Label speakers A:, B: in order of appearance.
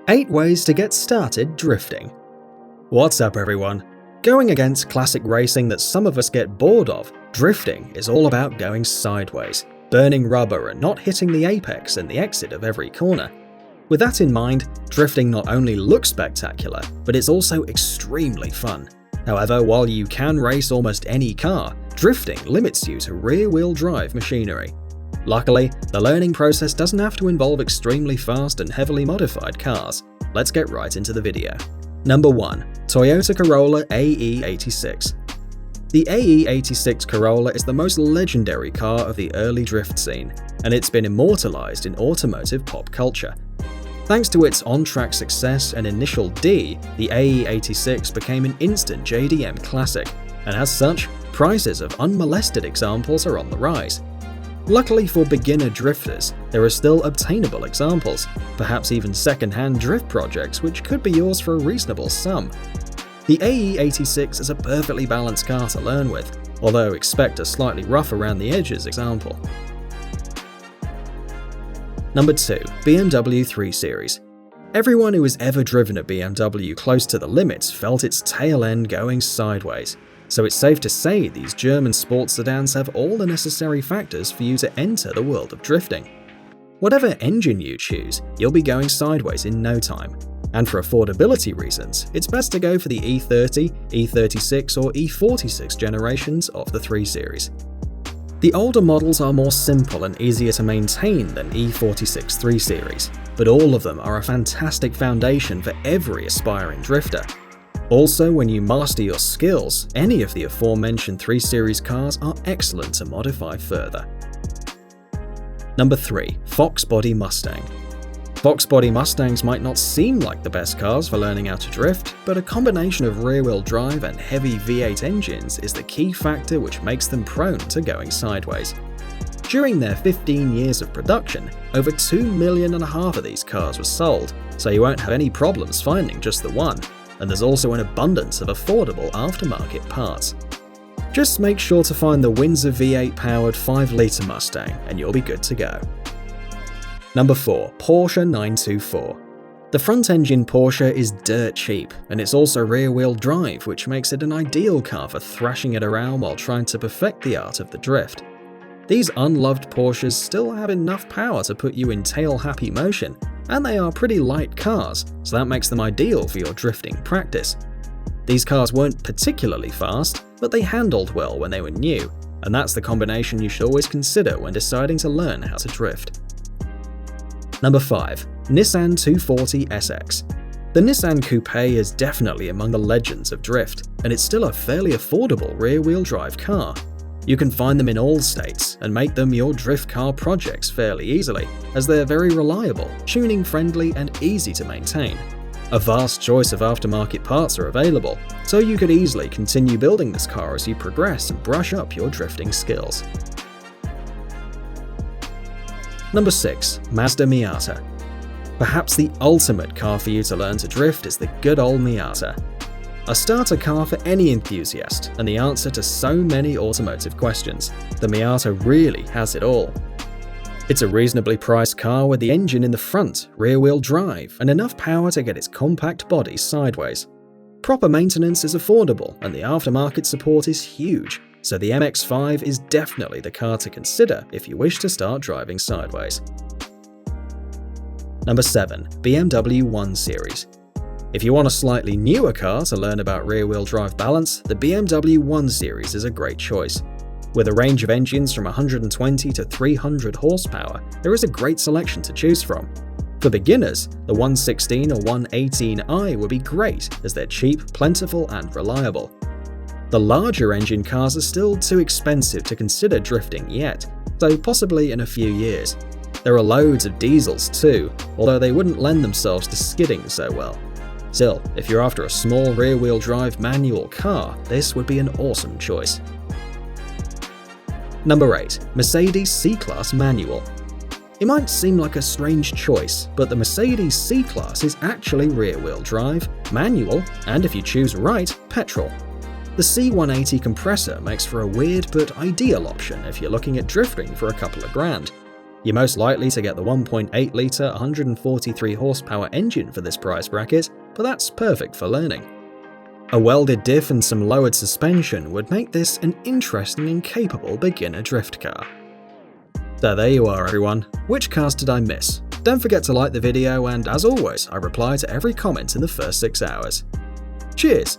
A: 8 ways to get started drifting. What's up everyone? Going against classic racing that some of us get bored of, drifting is all about going sideways, burning rubber and not hitting the apex and the exit of every corner. With that in mind, drifting not only looks spectacular, but it's also extremely fun. However, while you can race almost any car, drifting limits you to rear-wheel drive machinery. Luckily, the learning process doesn't have to involve extremely fast and heavily modified cars. Let's get right into the video. Number 1. Toyota Corolla AE86. The AE86 Corolla is the most legendary car of the early drift scene, and it's been immortalized in automotive pop culture. Thanks to its on-track success and initial D, the AE86 became an instant JDM classic, and as such, prices of unmolested examples are on the rise. Luckily for beginner drifters, there are still obtainable examples, perhaps even second-hand drift projects which could be yours for a reasonable sum. The AE86 is a perfectly balanced car to learn with, although expect a slightly rough around the edges example. Number 2. BMW 3 Series. Everyone who has ever driven a BMW close to the limits felt its tail end going sideways. So it's safe to say these German sports sedans have all the necessary factors for you to enter the world of drifting. Whatever engine you choose, you'll be going sideways in no time. And for affordability reasons, it's best to go for the E30, E36 or E46 generations of the 3 Series. The older models are more simple and easier to maintain than E46 3 Series, but all of them are a fantastic foundation for every aspiring drifter. Also, when you master your skills, any of the aforementioned 3 Series cars are excellent to modify further. Number 3. Fox Body Mustang. Fox Body Mustangs might not seem like the best cars for learning how to drift, but a combination of rear-wheel drive and heavy V8 engines is the key factor which makes them prone to going sideways. During their 15 years of production, over 2.5 million of these cars were sold, so you won't have any problems finding just the one. And there's also an abundance of affordable aftermarket parts. Just make sure to find the Windsor V8-powered 5-litre Mustang and you'll be good to go. Number 4. Porsche 924. The front-engine Porsche is dirt cheap, and it's also rear-wheel drive, which makes it an ideal car for thrashing it around while trying to perfect the art of the drift. These unloved Porsches still have enough power to put you in tail-happy motion, and they are pretty light cars, so that makes them ideal for your drifting practice. These cars weren't particularly fast, but they handled well when they were new, and that's the combination you should always consider when deciding to learn how to drift. Number 5. Nissan 240 SX. The Nissan Coupe is definitely among the legends of drift, and it's still a fairly affordable rear-wheel drive car. You can find them in all states and make them your drift car projects fairly easily, as they're very reliable, tuning-friendly and easy to maintain. A vast choice of aftermarket parts are available, so you could easily continue building this car as you progress and brush up your drifting skills. Number 6. Mazda Miata. Perhaps the ultimate car for you to learn to drift is the good old Miata. A starter car for any enthusiast, and the answer to so many automotive questions. The Miata really has it all. It's a reasonably priced car with the engine in the front, rear-wheel drive, and enough power to get its compact body sideways. Proper maintenance is affordable, and the aftermarket support is huge, so the MX-5 is definitely the car to consider if you wish to start driving sideways. Number 7. BMW 1 Series. If you want a slightly newer car to learn about rear-wheel drive balance, the BMW 1 Series is a great choice. With a range of engines from 120 to 300 horsepower, there is a great selection to choose from. For beginners, the 116 or 118i would be great as they're cheap, plentiful and reliable. The larger engine cars are still too expensive to consider drifting yet, though possibly in a few years. There are loads of diesels too, although they wouldn't lend themselves to skidding so well. Still, if you're after a small rear-wheel drive manual car, this would be an awesome choice. Number 8. Mercedes C-Class Manual. It might seem like a strange choice, but the Mercedes C-Class is actually rear-wheel drive, manual, and if you choose right, petrol. The C180 compressor makes for a weird but ideal option if you're looking at drifting for a couple of grand. You're most likely to get the 1.8 litre 143 horsepower engine for this price bracket, but that's perfect for learning. A welded diff and some lowered suspension would make this an interesting and capable beginner drift car. So there you are everyone, which cars did I miss? Don't forget to like the video, and as always, I reply to every comment in the first 6 hours. Cheers!